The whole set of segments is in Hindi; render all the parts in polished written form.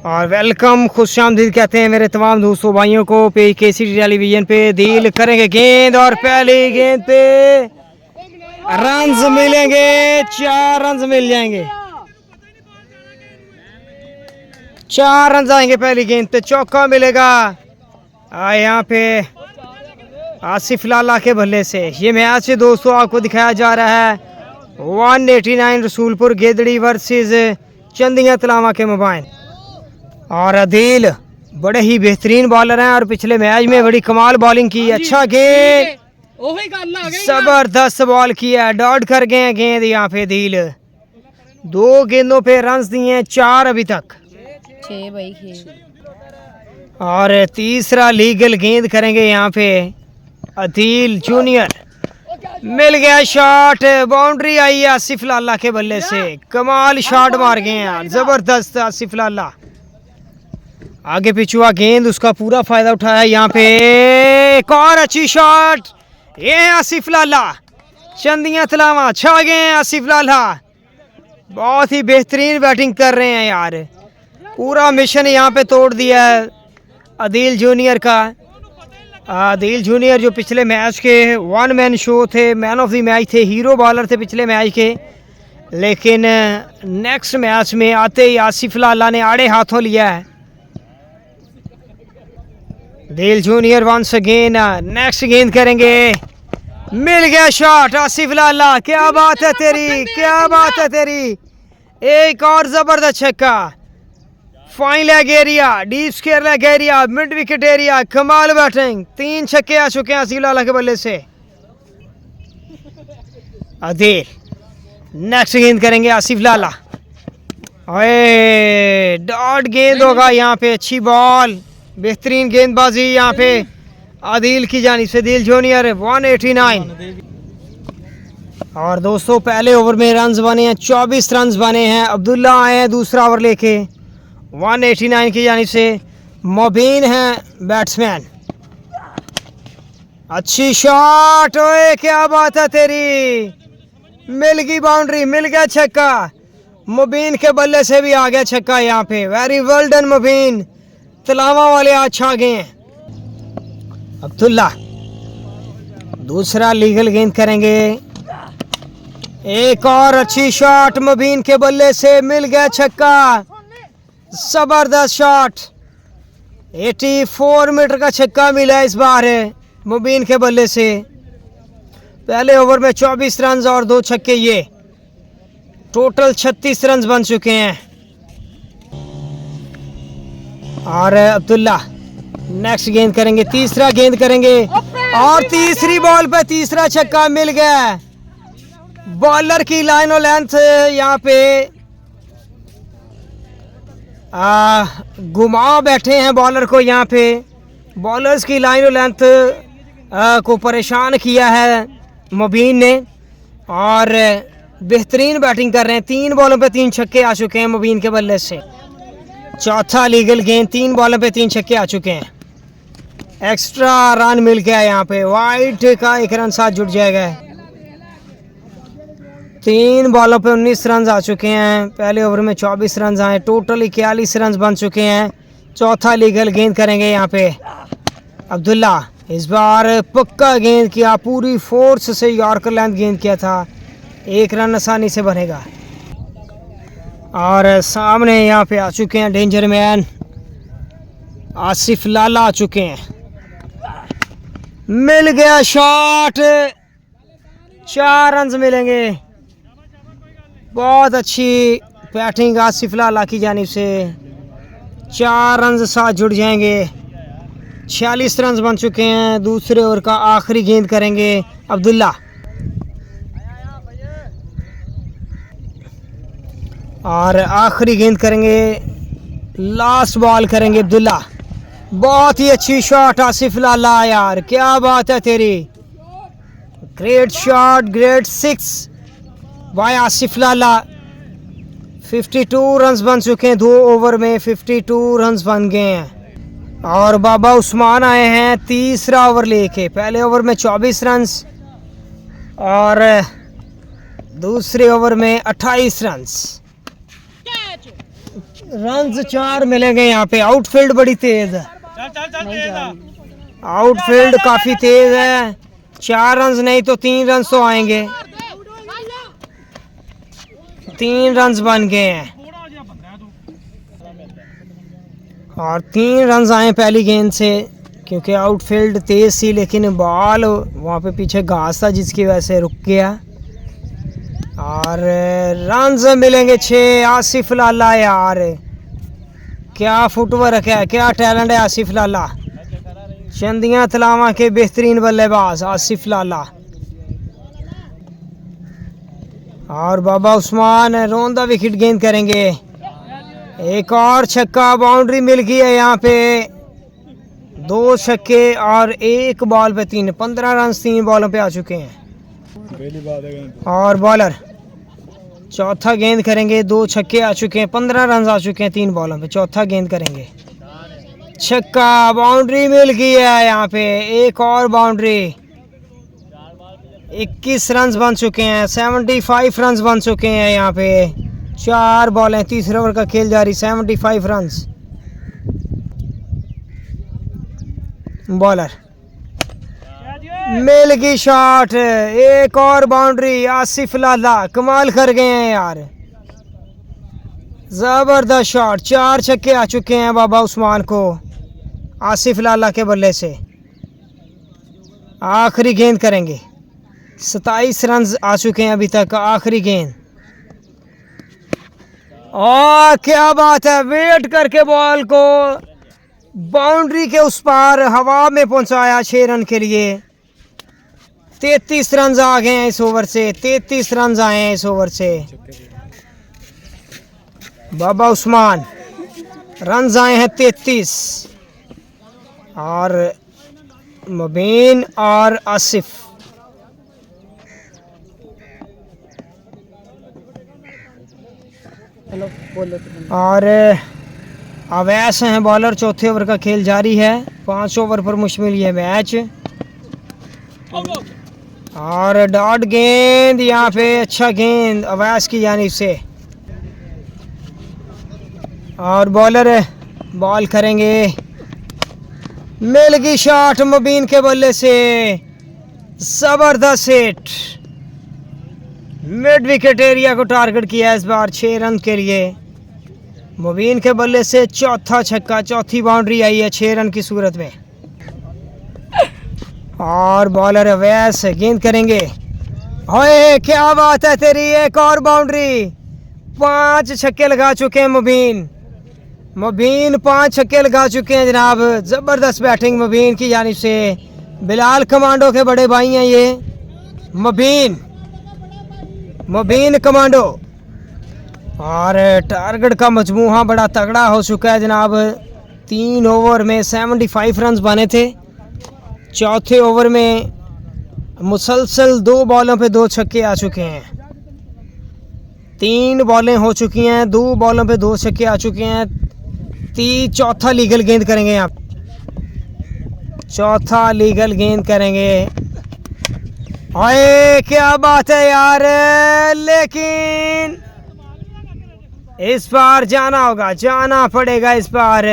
और वेलकम, खुश आमदीद कहते हैं मेरे तमाम दोस्तों भाइयों को PKC टेलीविजन पे। डील करेंगे गेंद और पहली गेंद पे रन्स मिलेंगे, 4 रन्स मिल जाएंगे, 4 रन्स आएंगे पहली गेंद पे। चौका मिलेगा यहाँ पे आसिफ लाला के बल्ले से। ये मैच दोस्तों आपको दिखाया जा रहा है 189 रसूलपुर गेदड़ी वर्सेस चंदिया तलावा के मोबाइल। और अदील बड़े ही बेहतरीन बॉलर हैं और पिछले मैच में बड़ी कमाल बॉलिंग की। अच्छा गेंद, जबरदस्त बॉल किया, डॉट कर गए हैं गेंद यहाँ पे। अदील 2 गेंदों पे रन्स दिए हैं, 4 अभी तक। और तीसरा लीगल गेंद करेंगे यहाँ पे अदील जूनियर। मिल गया शॉट, बाउंड्री आई है आसिफ लाला के बल्ले से। कमाल शॉट मार गए हैं, जबरदस्त आसिफ लाला। आगे पिछुआ गेंद, उसका पूरा फायदा उठाया यहाँ पे। एक और अच्छी शॉट, ये है आसिफ लाला। चंदिया तलावा छा गए हैं आसिफ लाला, बहुत ही बेहतरीन बैटिंग कर रहे हैं यार। पूरा मिशन यहाँ पे तोड़ दिया है अदील जूनियर का। अदील जूनियर जो पिछले मैच के 1 मैन शो थे, मैन ऑफ द मैच थे, हीरो बॉलर थे पिछले मैच के। लेकिन नेक्स्ट मैच में आते ही आसिफ लाला ने आड़े हाथों लिया है। Adeel junior once again next गेंद करेंगे। मिल गया शॉट आसिफ लाला, क्या बात है तेरी, क्या बात है तेरी। एक और जबरदस्त छक्का, fine leg area, deep square leg area, mid wicket area. कमाल बैटिंग, 3 छक्के आ चुके हैं आसिफ लाला के बल्ले से। अदील नेक्स्ट गेंद करेंगे आसिफ लाला। ओए डॉट गेंद होगा यहाँ पे, अच्छी बॉल, बेहतरीन गेंदबाजी यहाँ पे अदील की जानिब से। अदील जूनियर 189। और दोस्तों पहले ओवर में रन्स बने हैं, 24 रन्स बने हैं। अब्दुल्ला आए हैं दूसरा ओवर लेके 189 की जानिब से। मोबीन हैं बैट्समैन। अच्छी शॉट, ओए क्या बात है तेरी। मिल गई बाउंड्री, मिल गया छक्का। मोबीन के बल्ले से भी आ गया छक्का यहाँ पे। वेरी वेल डन मोबीन, तलावा वाले आज छा गए हैं। अब्दुल्ला दूसरा लीगल गेंद करेंगे। एक और अच्छी शॉट मोबीन के बल्ले से, मिल गया छक्का। जबरदस्त शॉट, 84 मीटर का छक्का मिला इस बार मुबीन के बल्ले से। पहले ओवर में 24 रन और 2 छक्के, ये टोटल 36 रन बन चुके हैं। और अब्दुल्ला नेक्स्ट गेंद करेंगे, तीसरा गेंद करेंगे और तीसरी बॉल पे तीसरा छक्का मिल गया। बॉलर की लाइन और लेंथ यहाँ पे घुमा बैठे हैं बॉलर को। यहाँ पे बॉलर्स की लाइन और लेंथ को परेशान किया है मुबीन ने और बेहतरीन बैटिंग कर रहे हैं। 3 बॉलों पे 3 छक्के आ चुके हैं मुबीन के बल्ले से। चौथा लीगल गेंद, 3 बॉलों पे 3 छक्के आ चुके हैं। एक्स्ट्रा रन मिल गया यहाँ पे, वाइट का 1 रन साथ जुड़ जाएगा। 3 बॉलों पे 19 रन आ चुके हैं। पहले ओवर में 24 रन आए, टोटल 41 रन बन चुके हैं। चौथा लीगल गेंद करेंगे यहाँ पे अब्दुल्ला। इस बार पक्का गेंद किया, पूरी फोर्स से यॉर्कर लेंथ गेंद किया था। 1 रन आसानी से बनेगा। और सामने यहाँ पे आ चुके हैं डेंजर मैन आसिफ लाला आ चुके हैं। मिल गया शॉट, 4 रन मिलेंगे। बहुत अच्छी बैटिंग आसिफ लाला की जानिब से। 4 रन साथ जुड़ जाएंगे, 46 रन बन चुके हैं। दूसरे ओवर का आखिरी गेंद करेंगे अब्दुल्ला। और आखिरी गेंद करेंगे, लास्ट बॉल करेंगे अब्दुल्ला। बहुत ही अच्छी शॉट आसिफ लाला, यार क्या बात है तेरी। Great shot, great 6 by Asif Lala. 52 run बन चुके हैं। 2 ओवर में 52 रन बन गए हैं। और बाबा उस्मान आए हैं तीसरा ओवर लेके। पहले ओवर में 24 रन और दूसरे ओवर में 28 रन। रन्स 4 मिलेंगे यहाँ पे। आउटफील्ड बड़ी तेज है, आउटफील्ड काफी तेज है। 4 रन्स नहीं तो 3 रन्स तो आएंगे। 3 रन्स बन गए हैं और 3 रन्स आए पहली गेंद से, क्योंकि आउटफील्ड तेज थी लेकिन बॉल वहाँ पे पीछे घास था जिसकी वजह से रुक गया। और रन्स मिलेंगे 6। आसिफ लाला, यार क्या फुटवर्क है, क्या टैलेंट है आसिफ लाला। चंदियाँ तलावा के बेहतरीन बल्लेबाज आसिफ लाला। और बाबा उस्मान रोंदा विकेट गेंद करेंगे। एक और छक्का, बाउंड्री मिल गई है यहाँ पे। 2 छक्के और 1 बॉल पे 3, 15 रन 3 बॉलों पे आ चुके हैं। और बॉलर चौथा गेंद करेंगे। 2 छक्के आ चुके हैं, 15 रन आ चुके हैं 3 बॉलों पे। चौथा गेंद करेंगे, छक्का, बाउंड्री मिल गई है यहाँ पे। एक और बाउंड्री, 21 रन बन चुके हैं। 75 रन बन चुके हैं यहाँ पे। 4 बॉलें, तीसरे ओवर का खेल जारी। 75 रन। बॉलर मिल गई शॉट, एक और बाउंड्री। आसिफ लाला कमाल कर गए हैं यार, जबरदस्त शॉट। 4 छक्के आ चुके हैं बाबा उस्मान को आसिफ लाला के बल्ले से। आखिरी गेंद करेंगे। 27 रन आ चुके हैं अभी तक। आखिरी गेंद, और क्या बात है, वेट करके बॉल को बाउंड्री के उस पार हवा में पहुंचाया 6 रन के लिए। 33 रन आ गए हैं इस ओवर से। 33 रन आए हैं इस ओवर से। बाबा उस्मान, रन आए हैं 33। और मुबीन और आसिफ, और अवैस हैं बॉलर। चौथे ओवर का खेल जारी है। 5 ओवर पर मुश्तमिल ये मैच। और डॉट गेंद यहाँ पे, अच्छा गेंद अवैस की जानिब से। और बॉलर बॉल करेंगे, मिल गई शॉट मुबीन के बल्ले से। जबरदस्त हिट, मिड विकेट एरिया को टारगेट किया इस बार 6 रन के लिए। मुबीन के बल्ले से चौथा छक्का, चौथी बाउंड्री आई है 6 रन की सूरत में। और बॉलर अवैस गेंद करेंगे। ओए क्या बात है तेरी, एक और बाउंड्री। 5 छक्के लगा चुके हैं मुबीन। मुबीन 5 छक्के लगा चुके हैं जनाब। ज़बरदस्त बैटिंग मुबीन की जानिब से। बिलाल कमांडो के बड़े भाई हैं ये मुबीन कमांडो। और टारगेट का मजमूहा बड़ा तगड़ा हो चुका है जनाब। 3 ओवर में 75 रन बने थे। चौथे ओवर में मुसलसल 2 बॉलों पे 2 छक्के आ चुके हैं। 3 बॉलें हो चुकी हैं, 2 बॉलों पे 2 छक्के आ चुके हैं। चौथा लीगल गेंद करेंगे यहाँ, चौथा लीगल गेंद करेंगे। ओए क्या बात है यार, लेकिन इस बार जाना होगा, जाना पड़ेगा इस बार।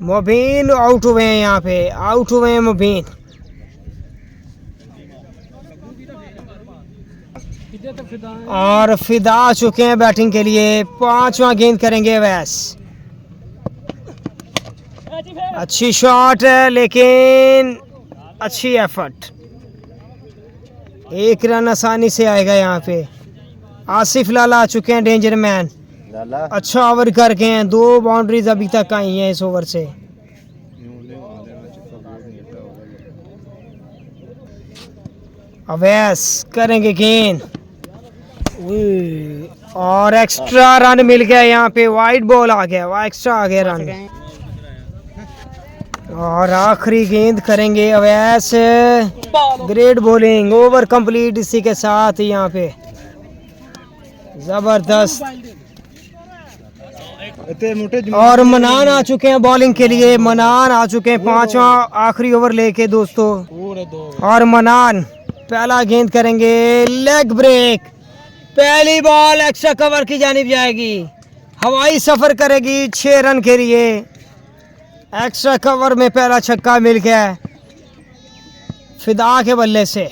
मुबीन आउट हुए हैं यहाँ पे, आउट हुए हैं मुबीन। और फिदा आ चुके हैं बैटिंग के लिए। 5वां गेंद करेंगे अवैस। अच्छी शॉट है लेकिन अच्छी एफर्ट। 1 रन आसानी से आएगा यहाँ पे। आसिफ लाला आ चुके हैं, डेंजर मैन। अच्छा ओवर करके हैं। 2 बाउंड्रीज अभी तक आई हैं इस ओवर से। अवैस करेंगे गेंद, और एक्स्ट्रा रन मिल गया यहाँ पे। वाइड बॉल आ गया, वह एक्स्ट्रा आ गया रन। और आखिरी गेंद करेंगे Awais. Great bowling, over complete इसी के साथ यहाँ पे। जबरदस्त। और मनान आ चुके हैं बॉलिंग के लिए। मनान आ चुके हैं 5वां आखिरी ओवर लेके दोस्तों। और मनान पहला गेंद करेंगे, लेग ब्रेक। पहली बॉल एक्स्ट्रा कवर की जानिब जाएगी। हवाई सफर करेगी 6 रन के लिए। एक्स्ट्रा कवर में पहला छक्का मिल गया फिदा के बल्ले से।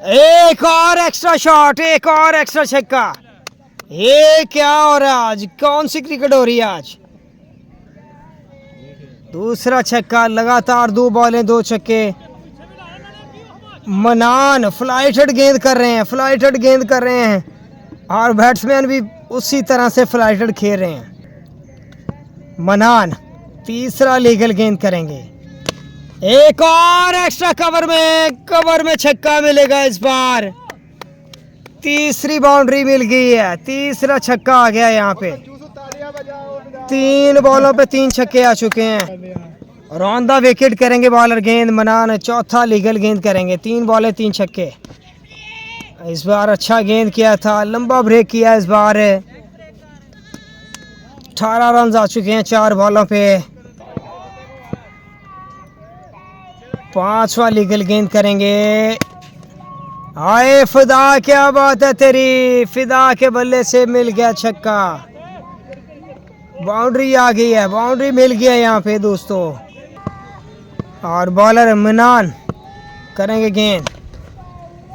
एक और एक्स्ट्रा शॉट, एक और एक्स्ट्रा छक्का। ये क्या हो रहा है आज, कौन सी क्रिकेट हो रही है आज। दूसरा छक्का, लगातार 2 बॉलें 2 छक्के। मनान फ्लाइटेड गेंद कर रहे हैं, फ्लाइटेड गेंद कर रहे हैं और बैट्समैन भी उसी तरह से फ्लाइटेड खेल रहे हैं। मनान तीसरा लीगल गेंद करेंगे। एक और एक्स्ट्रा कवर में छक्का मिलेगा इस बार। तीसरी बाउंड्री मिल गई है, तीसरा छक्का आ गया यहाँ पे। 3 बॉलों पे 3 छक्के आ चुके हैं और ऑन द विकेट करेंगे बॉलर गेंद। मनान चौथा लीगल गेंद करेंगे। 3 बॉलें 3 छक्के। इस बार अच्छा गेंद किया था, लंबा ब्रेक किया इस बार। 18 रन आ चुके हैं 4 बॉलों पे। 5वां लीगल गेंद करेंगे। आए फिदा, क्या बात है तेरी। फिदा के बल्ले से मिल गया छक्का। बाउंड्री आ गई है, बाउंड्री मिल गया यहाँ पे दोस्तों। और बॉलर मनान करेंगे गेंद।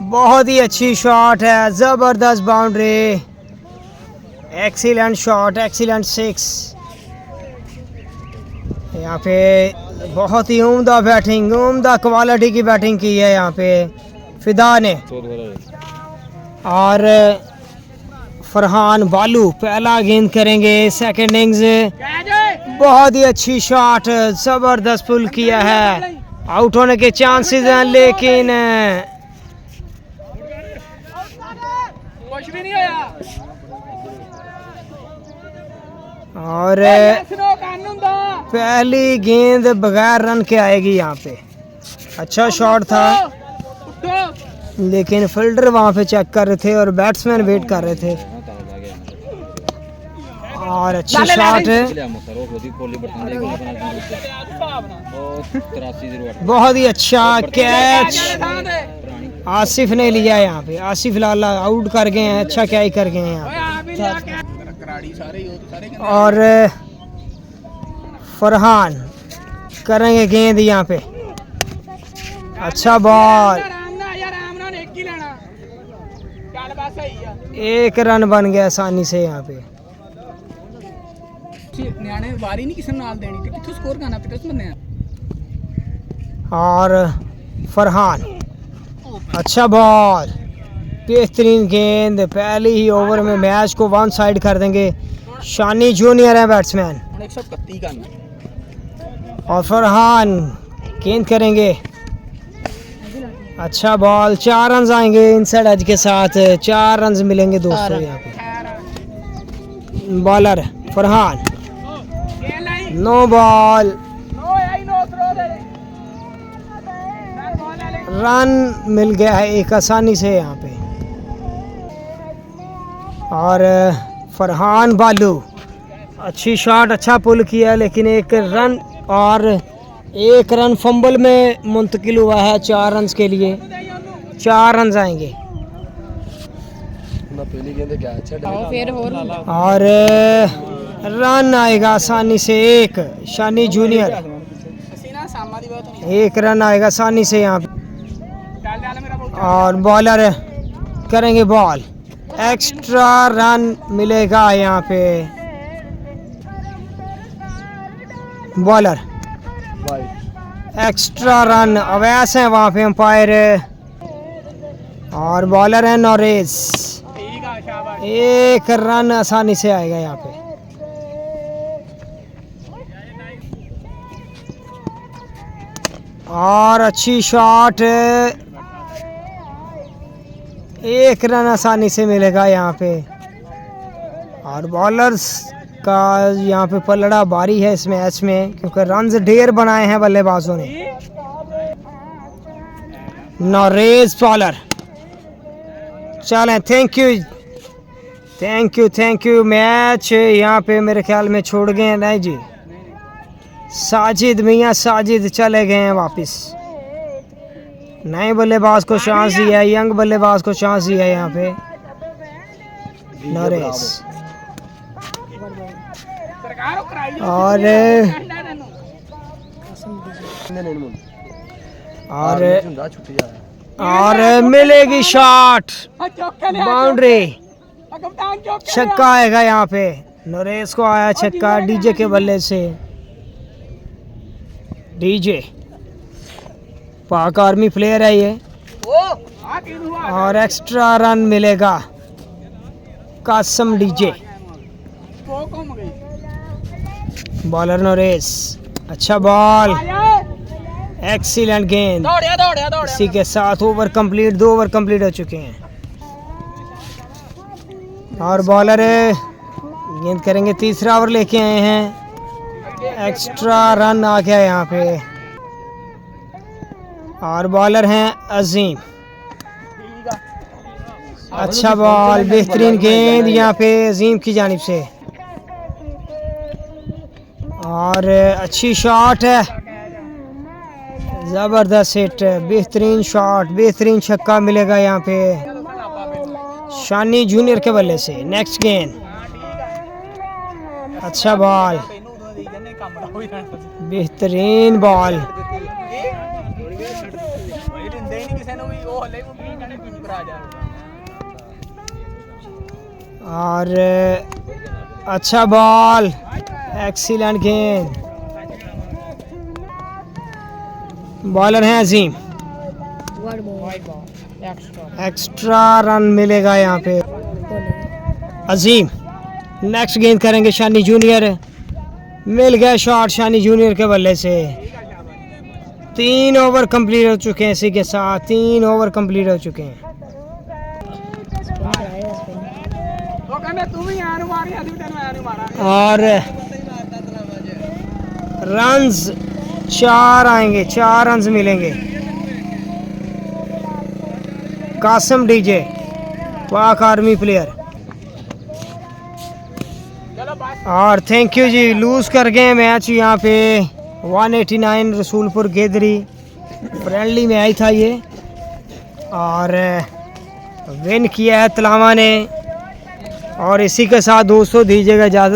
बहुत ही अच्छी शॉट है, जबरदस्त बाउंड्री। Excellent shot, excellent 6। यहाँ पे बहुत ही उम्दा बैटिंग, उम्दा क्वालिटी की बैटिंग की है यहाँ पे फिदा ने। और फरहान बालू पहला गेंद करेंगे। सेकंड इनिंग्स बहुत ही अच्छी शॉट, जबरदस्त पुल किया है। आउट होने के चांसेस हैं लेकिन कुछ भी नहीं होया। और पहली गेंद बगैर रन के आएगी यहाँ पे। अच्छा शॉट था लेकिन फील्डर वहाँ पे चेक कर रहे थे और बैट्समैन वेट कर रहे थे। और अच्छी शॉट है, बहुत ही अच्छा कैच। आसिफ ने लिया यहाँ पे, आसिफ लाला आउट कर गए हैं। अच्छा क्या ही कर गए हैं यहाँ पे। और फरहान करेंगे गेंद यहाँ पे। अच्छा बॉल, 1 रन बन गया आसानी से यहाँ पे। वारी नहीं किसी नाल देनी ते किथों स्कोर करना पे किस बंदे। और फरहान अच्छा बॉल, बेहतरीन गेंद। पहली ही ओवर में मैच को 1 साइड कर देंगे। शानी जूनियर है बैट्समैन 131 का। और फरहान गेंद करेंगे। अच्छा बॉल, 4 रन आएंगे इनसाइड एज के साथ। 4 रन मिलेंगे दोस्तों यहाँ पे। Bowler Farhan, no ball, run मिल गया है एक आसानी से यहाँ पे। और फरहान बालू अच्छी शॉट, अच्छा पुल किया लेकिन 1 रन और 1 रन फंबल में मुंतकिल हुआ है 4 रन के लिए। 4 रन आएंगे। और रन आएगा आसानी से 1। शानी जूनियर 1 रन आएगा आसानी से यहाँ पे। और बॉलर करेंगे बॉल, एक्स्ट्रा रन मिलेगा यहाँ पे। बॉलर एक्स्ट्रा रन, अवैस है वहाँ पे अंपायर। और बॉलर है नॉरेज, 1 रन आसानी से आएगा यहाँ पे। और अच्छी शॉट, 1 रन आसानी से मिलेगा यहाँ पे। और बॉलर्स का यहाँ पे पलड़ा भारी है इस मैच में क्योंकि रन्स ढेर बनाए हैं बल्लेबाजों ने। नॉरेज बॉलर, चलें, थैंक यू। मैच यहाँ पे मेरे ख्याल में छोड़ गए हैं। नहीं जी, साजिद मियाँ साजिद चले गए हैं वापस। नए बल्लेबाज को चांस दिया है, यंग बल्लेबाज को चांस दिया है यहाँ पे नॉरेज। यार वो कराई और और मिलेगी शॉट, बाउंड्री, छक्का आएगा यहाँ पे। नरेश को आया छक्का डीजे के बल्ले से। डीजे पाक आर्मी प्लेयर है ये, और एक्स्ट्रा रन मिलेगा कासम डीजे। बॉलर नरेश, अच्छा बॉल, एक्सीलेंट गेंद। इसी के साथ ओवर कंप्लीट, 2 ओवर कंप्लीट हो चुके हैं। और बॉलर गेंद करेंगे, तीसरा ओवर लेके आए हैं। एक्स्ट्रा रन आ गया यहाँ पे। और बॉलर हैं अजीम, अच्छा बॉल, बेहतरीन गेंद यहाँ पे अजीम की जानिब से। और अच्छी शॉट है, जबरदस्त हिट, बेहतरीन शॉट, बेहतरीन छक्का मिलेगा यहाँ पे शानी जूनियर के बल्ले से। नेक्स्ट गेंद, अच्छा बॉल, बेहतरीन बॉल। और अच्छा बॉल, एक्सीलेंट गेंद। बॉलर हैं अजीम, एक्स्ट्रा रन मिलेगा यहाँ पे अजीम। नेक्स्ट गेंद करेंगे शानी जूनियर, मिल गया शॉट शानी जूनियर के बल्ले से। 3 ओवर कंप्लीट हो चुके हैं, इसी के साथ 3 ओवर कंप्लीट हो चुके हैं। और रन्स 4 आएंगे, 4 रन्स मिलेंगे। कासम डीजे पाक आर्मी प्लेयर। और थैंक यू जी, लूज कर गए मैच यहाँ पे 189 रसूलपुर गेदरी, फ्रेंडली मैच था ये, और विन किया है तलावा ने। और इसी के साथ दोस्तों दीजिएगा इजाज़त।